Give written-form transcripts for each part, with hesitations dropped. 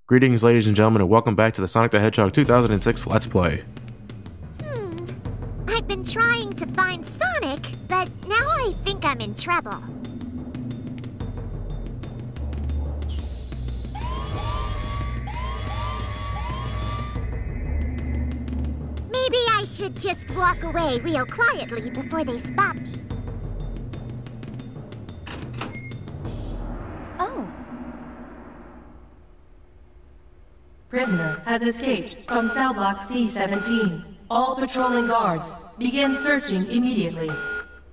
Greetings, ladies and gentlemen, and welcome back to the Sonic the Hedgehog 2006 Let's Play. I've been trying to find Sonic, but now I think I'm in trouble. Maybe I should just walk away real quietly before they spot me. Oh. Prisoner has escaped from cell block C-17. All patrolling guards, begin searching immediately.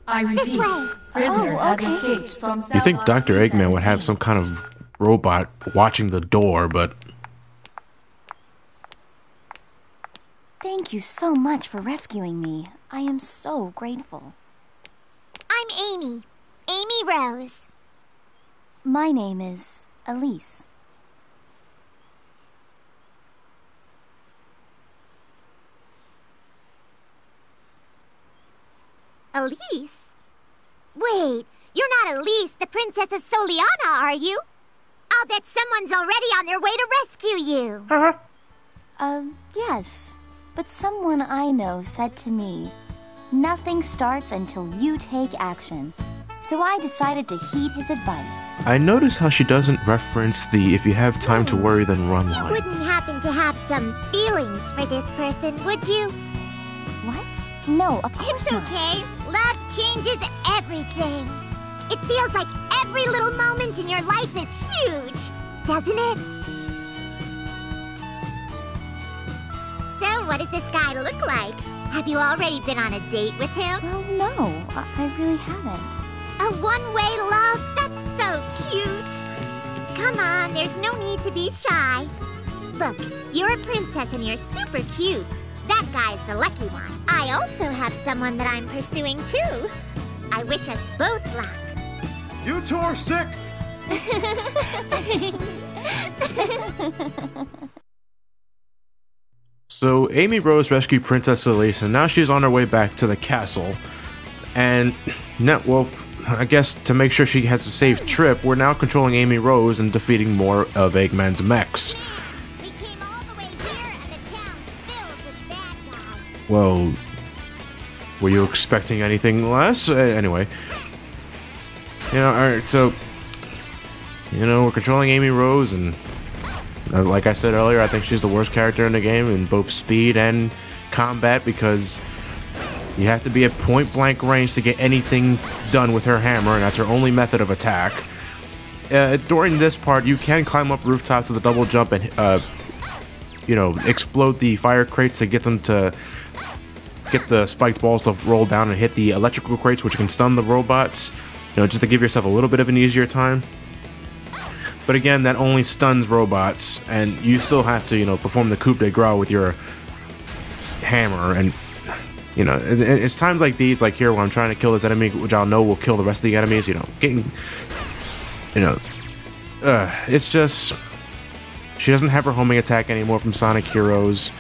I repeat, This way. prisoner has okay. escaped from cell You think block Dr. Eggman would have C-17. some kind of robot watching the door, but... Thank you so much for rescuing me. I am so grateful. I'm Amy. Amy Rose. My name is Elise. Elise? Wait, you're not Elise, the Princess of Soliana, are you? I'll bet someone's already on their way to rescue you. Yes. But someone I know said to me, nothing starts until you take action. So I decided to heed his advice. I notice how she doesn't reference the "if you have time to worry, then run" You line. wouldn't happen to have some feelings for this person, would you? What? No, of course It's not. okay. Love changes everything. It feels like every little moment in your life is huge, doesn't it? So, what does this guy look like? Have you already been on a date with him? Well, no, I really haven't. A one-way love? That's so cute. Come on, there's no need to be shy. Look, you're a princess and you're super cute. That guy's the lucky one. I also have someone that I'm pursuing too. I wish us both luck. You two are sick! So, Amy Rose rescued Princess Elise, and now she's on her way back to the castle. And, well, I guess to make sure she has a safe trip, we're now controlling Amy Rose and defeating more of Eggman's mechs. We came all the way here and the town's filled with bad guys. Well, were you expecting anything less? Anyway. Alright, so... we're controlling Amy Rose, and... like I said earlier, I think she's the worst character in the game in both speed and combat, because you have to be at point-blank range to get anything done with her hammer, and that's her only method of attack. During this part, you can climb up rooftops with a double jump and, explode the fire crates to get them to get the spiked balls to roll down and hit the electrical crates, which can stun the robots, just to give yourself a little bit of an easier time. But again, that only stuns robots, and you still have to, perform the coup de grace with your hammer. And, it's times like these, like here, where I'm trying to kill this enemy, which I'll know will kill the rest of the enemies, it's just... She doesn't have her homing attack anymore from Sonic Heroes.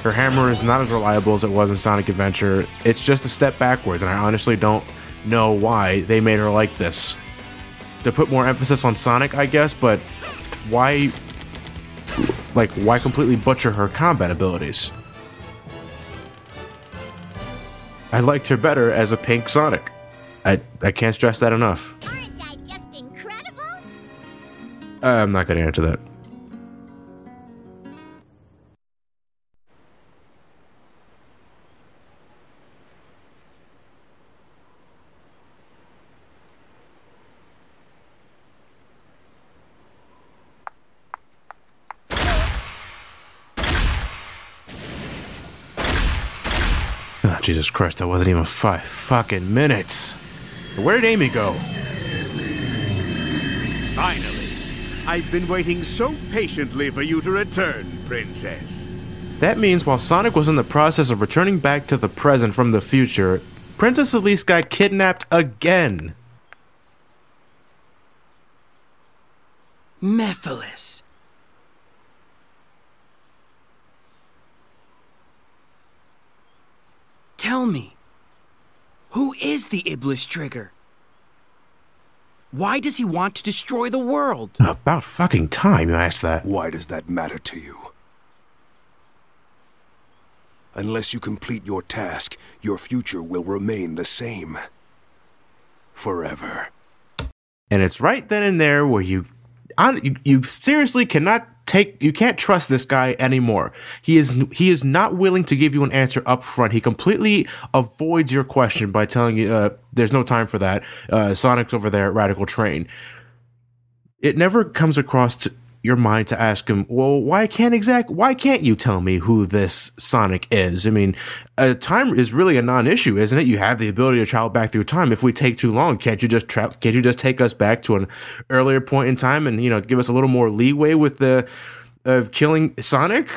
Her hammer is not as reliable as it was in Sonic Adventure. It's just a step backwards, and I honestly don't know why they made her like this. To put more emphasis on Sonic, I guess, but why completely butcher her combat abilities? I liked her better as a pink Sonic. I can't stress that enough. Aren't I just incredible? I'm not gonna answer that. Oh, Jesus Christ, that wasn't even 5 fucking minutes. Where did Amy go? Finally! I've been waiting so patiently for you to return, Princess. That means while Sonic was in the process of returning back to the present from the future, Princess Elise got kidnapped again. Mephiles. Tell me, who is the Iblis Trigger? Why does he want to destroy the world? About fucking time you asked that. Why does that matter to you? Unless you complete your task, your future will remain the same. Forever. And it's right then and there where you seriously cannot you can't trust this day anymore. He is not willing to give you an answer up front. He completely avoids your question by telling you there's no time for that. Sonic's over there at Radical Train. It never comes across to your mind to ask him, well, why can't you tell me who this Sonic is? I mean, time is really a non-issue, isn't it? You have the ability to travel back through time. If we take too long, can't you just take us back to an earlier point in time and, give us a little more leeway with the killing Sonic?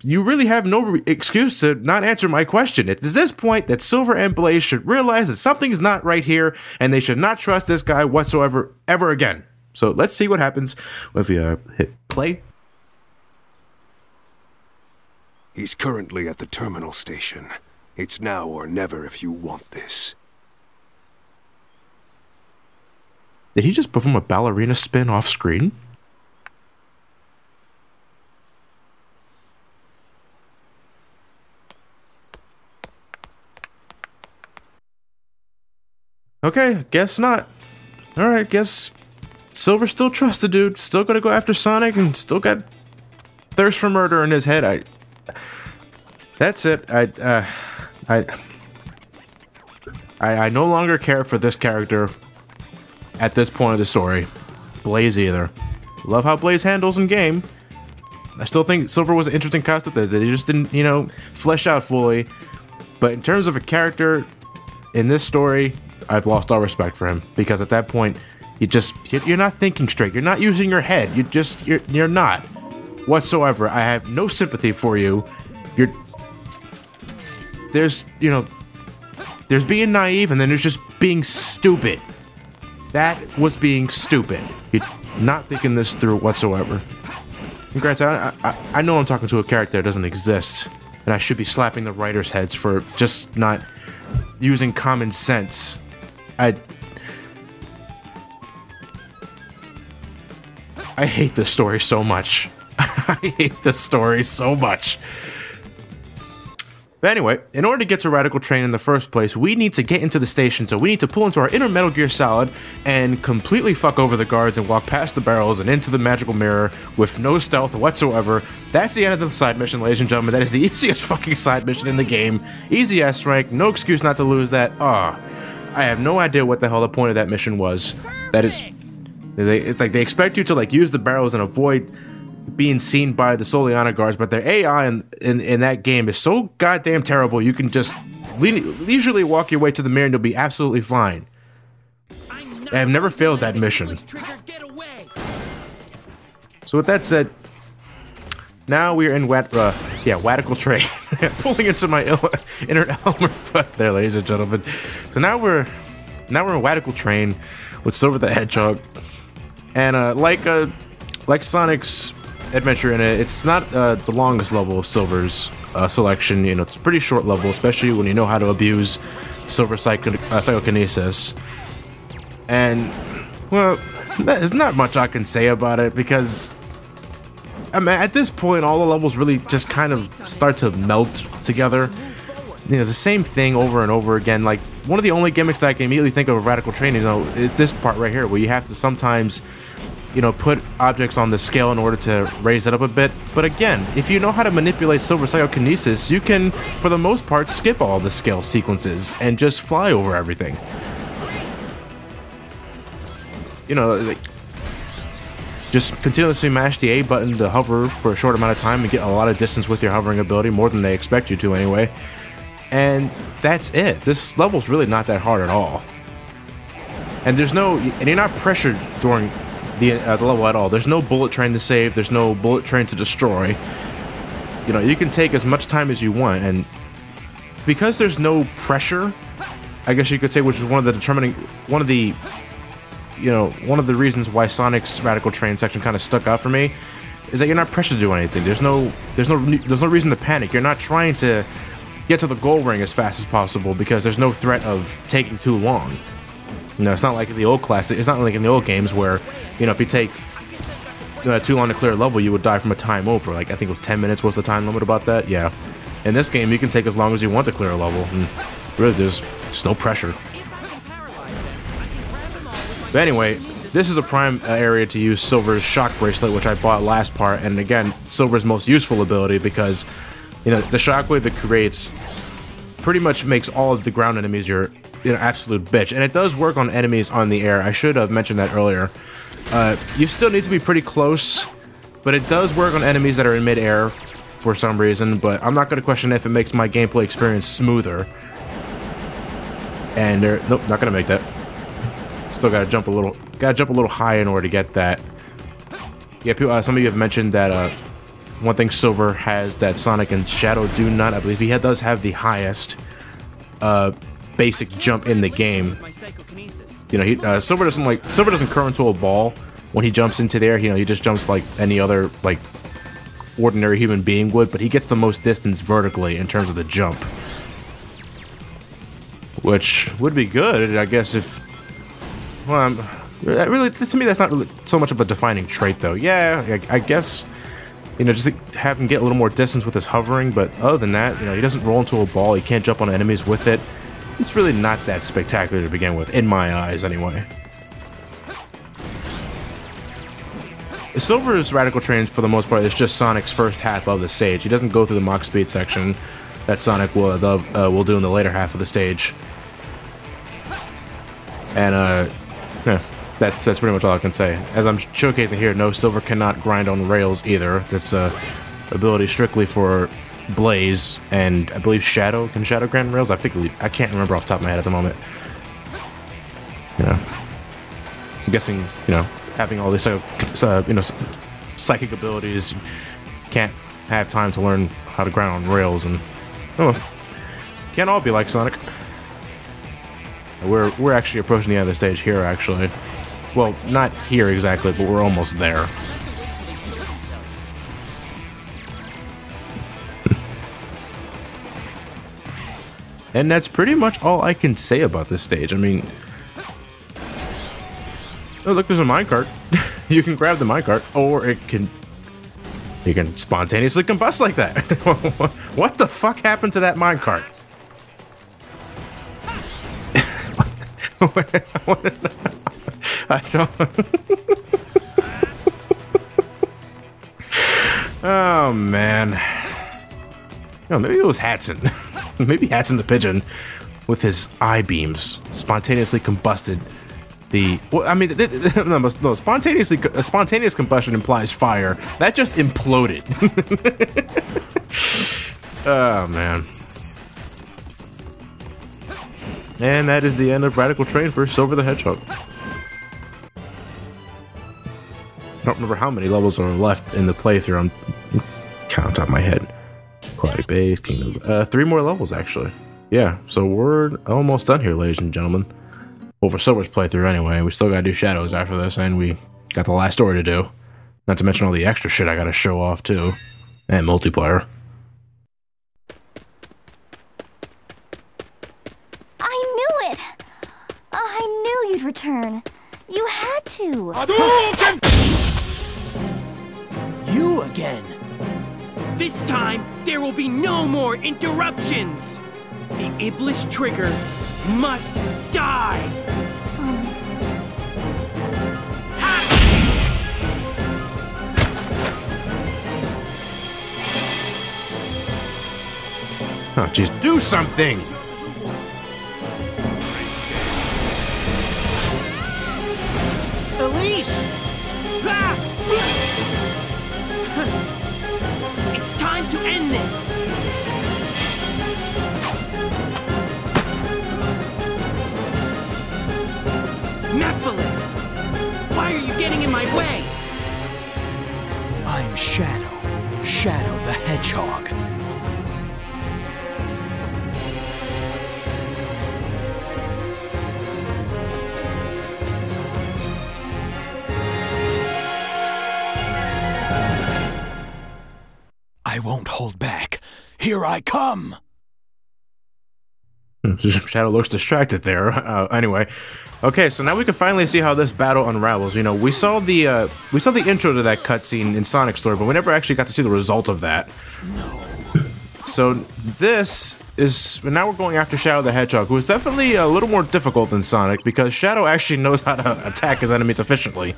You really have no excuse to not answer my question. It's this point that Silver and Blaze should realize that something's not right here, and they should not trust this guy whatsoever ever again. So let's see what happens if you hit play. He's currently at the terminal station. It's now or never if you want this. Did he just perform a ballerina spin off screen? Okay, guess not. Alright, guess Silver still trusts the dude, still gonna go after Sonic, and still got thirst for murder in his head. That's it. I no longer care for this character at this point of the story. Blaze either. Love how Blaze handles in game. I still think Silver was an interesting concept that they just didn't, flesh out fully. But in terms of a character in this story, I've lost all respect for him, because at that point, you're not thinking straight. You're not using your head. You're not whatsoever. I have no sympathy for you. There's being naive, and then there's just being stupid. That was being stupid. You're not thinking this through whatsoever. And granted, I know I'm talking to a character that doesn't exist, and I should be slapping the writers' heads for just not using common sense. I hate this story so much. I hate this story so much. But anyway, in order to get to Radical Train in the first place, we need to get into the station, so we need to pull into our inner Metal Gear Solid and completely fuck over the guards and walk past the barrels and into the magical mirror with no stealth whatsoever. That's the end of the side mission, ladies and gentlemen. That is the easiest fucking side mission in the game. Easy S rank, no excuse not to lose that. I have no idea what the hell the point of that mission was. That is... It's like they expect you to use the barrels and avoid being seen by the Soliana guards, but their AI in that game is so goddamn terrible. You can just leisurely walk your way to the mirror and you'll be absolutely fine. I have never failed that mission. So with that said, now we're in Radical Train. Pulling into my inner Elmer Fudd there, ladies and gentlemen. So now we're in Radical Train with Silver the Hedgehog. And like Sonic's adventure in it, it's not the longest level of Silver's selection. It's a pretty short level, especially when you know how to abuse Silver psychokinesis. And, well, there's not much I can say about it, because I mean, at this point, all the levels really just kind of start to melt together. It's the same thing over and over again. Like, one of the only gimmicks that I can immediately think of Radical Train, is this part right here, where you have to sometimes, put objects on the scale in order to raise it up a bit. But again, if you know how to manipulate Silver psychokinesis, you can, for the most part, skip all the scale sequences and just fly over everything. Just continuously mash the A button to hover for a short amount of time and get a lot of distance with your hovering ability, more than they expect you to anyway. And that's it. This level's really not that hard at all. And you're not pressured during the level at all. There's no bullet train to save, there's no bullet train to destroy. You can take as much time as you want, and because there's no pressure, I guess you could say, which is one of the reasons why Sonic's Radical Train section kind of stuck out for me, is that you're not pressured to do anything. There's no reason to panic. You're not trying to get to the goal ring as fast as possible because there's no threat of taking too long. You know, it's not like the old classic. It's not like in the old games where, you know, if you take too long to clear a level, you would die from a time over. Like, I think it was 10 minutes was the time limit about that. Yeah. In this game, you can take as long as you want to clear a level. And really, there's no pressure. But anyway, this is a prime area to use Silver's shock bracelet, which I bought last part. And again, Silver's most useful ability because, you know, the shockwave it creates pretty much makes all of the ground enemies your absolute bitch. And it does work on enemies on the air. I should have mentioned that earlier. You still need to be pretty close, but it does work on enemies that are in mid-air for some reason, but I'm not going to question if it makes my gameplay experience smoother. And nope, not going to make that. Still got to jump a little high in order to get that. Yeah, people, some of you have mentioned that one thing Silver has that Sonic and Shadow do not. I believe he does have the highest basic jump in the game. You know, Silver doesn't curve into a ball when he jumps into there. You know, he just jumps like any other like ordinary human being would, but he gets the most distance vertically in terms of the jump, which would be good, I guess. If really, to me, that's not really so much of a defining trait, though. Yeah, I guess. You know, just to have him get a little more distance with his hovering, but other than that, you know, he doesn't roll into a ball. He can't jump on enemies with it. It's really not that spectacular to begin with, in my eyes, anyway. Silver's Radical Trains, for the most part, is just Sonic's first half of the stage. He doesn't go through the Mach Speed section that Sonic will do in the later half of the stage. And, yeah, that's pretty much all I can say. As I'm showcasing here, no, Silver cannot grind on rails either. That's ability strictly for Blaze, and I believe Shadow. Can Shadow grind rails? I can't remember off the top of my head at the moment. You know, I'm guessing, you know, having all these psychic abilities, you can't have time to learn how to grind on rails, and can't all be like Sonic. We're actually approaching the end of the stage here, actually. Well, not here exactly, but we're almost there. And that's pretty much all I can say about this stage. I mean, oh look, there's a minecart. You can grab the minecart, or you can spontaneously combust like that. What the fuck happened to that minecart? I don't. Oh man. No, maybe it was Hatson. Maybe Hatson the Pigeon, with his eye beams, spontaneously combusted the. Well, I mean, no, spontaneous combustion implies fire. That just imploded. Oh man. And that is the end of Radical Train for Silver the Hedgehog. I don't remember how many levels are left in the playthrough. I'm counting on top of my head. Aquatic Base, Kingdom. 3 more levels, actually. Yeah, so we're almost done here, ladies and gentlemen. Well, for Silver's playthrough, anyway. We still gotta do Shadows after this, and we got the last story to do. Not to mention all the extra shit I gotta show off, too. And multiplayer. I knew it! I knew you'd return. You had to. You again. This time, there will be no more interruptions. The Iblis trigger must die. Sonic. Oh, jeez, do something! Elise! It's time to end this! Mephiles! Why are you getting in my way? I'm Shadow. Shadow the Hedgehog. I won't hold back. Here I come! Shadow looks distracted there. Anyway, okay, so now we can finally see how this battle unravels. You know, we saw the intro to that cutscene in Sonic's story, but we never actually got to see the result of that. No. So this is now we're going after Shadow the Hedgehog, who is definitely a little more difficult than Sonic because Shadow actually knows how to attack his enemies efficiently.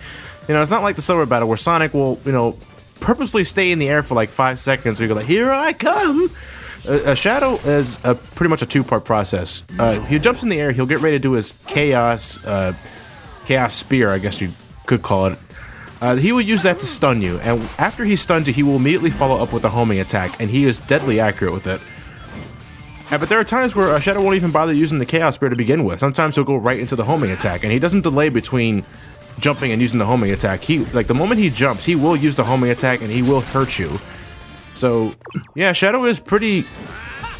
You know, it's not like the Silver battle where Sonic will, you know, purposely stay in the air for like 5 seconds. We go like, "Here I come." Shadow is pretty much a two-part process. He jumps in the air, he'll get ready to do his Chaos Spear, I guess you could call it. He will use that to stun you, and after he stuns you, he will immediately follow up with a homing attack, and he is deadly accurate with it. But there are times where Shadow won't even bother using the Chaos Spear to begin with. Sometimes he'll go right into the homing attack, and he doesn't delay between jumping and using the homing attack. Like the moment he jumps, he will use the homing attack, and he will hurt you. So, yeah, Shadow is pretty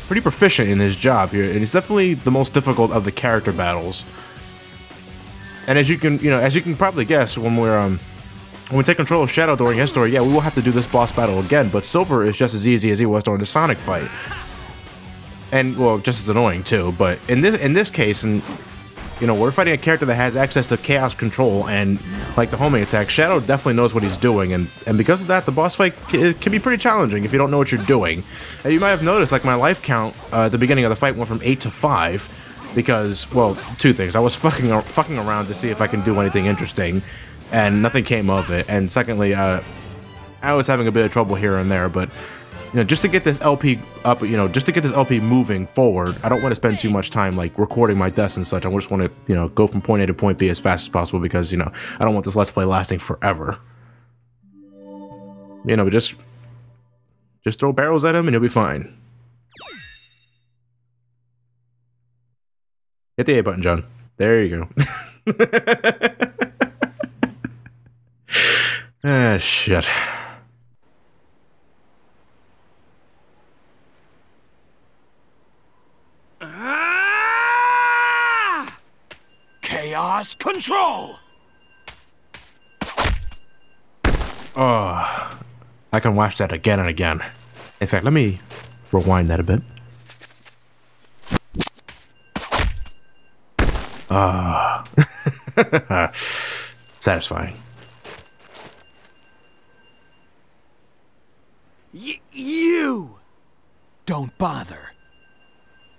proficient in his job here, and he's definitely the most difficult of the character battles. And as you can probably guess, when we take control of Shadow during his story, yeah, we will have to do this boss battle again. But Silver is just as easy as he was during the Sonic fight, and well, just as annoying too. But in this case, and you know, we're fighting a character that has access to chaos control and like the homing attack. Shadow definitely knows what he's doing, and because of that, the boss fight can be pretty challenging if you don't know what you're doing. And you might have noticed, like, my life count at the beginning of the fight went from 8 to 5 because, well, two things. I was fucking around to see if I can do anything interesting, and nothing came of it. And secondly, I was having a bit of trouble here and there, but you know, just to get this LP up, you know, just to get this LP moving forward, I don't want to spend too much time like recording my deaths and such. I just want to, you know, go from point A to point B as fast as possible because, you know, I don't want this Let's Play lasting forever. You know, just throw barrels at him and he'll be fine. Hit the A button, John. There you go. Ah, shit. Chaos control! Oh, I can watch that again and again. In fact, let me rewind that a bit. Ah, satisfying. You! Don't bother.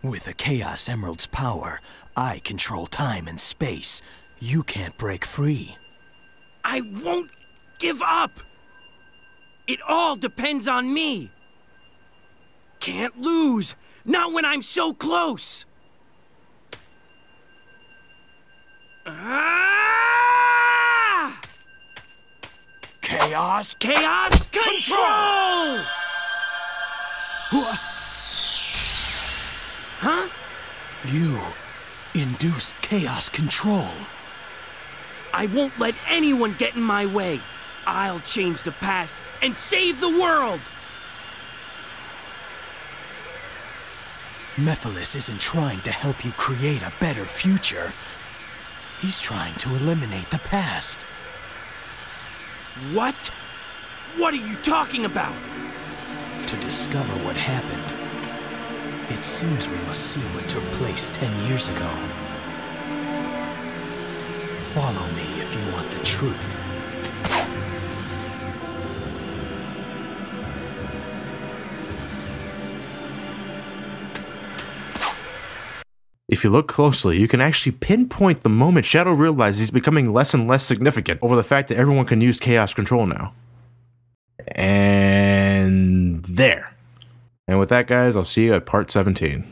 With the Chaos Emerald's power, I control time and space. You can't break free. I won't give up! It all depends on me! Can't lose! Not when I'm so close! Ah! Chaos Control! Huh? You induced chaos control. I won't let anyone get in my way. I'll change the past and save the world! Mephiles isn't trying to help you create a better future. He's trying to eliminate the past. What? What are you talking about? To discover what happened, it seems we must see what took place 10 years ago. Follow me if you want the truth. If you look closely, you can actually pinpoint the moment Shadow realizes he's becoming less and less significant over the fact that everyone can use chaos control now. And there. And with that, guys, I'll see you at part 17.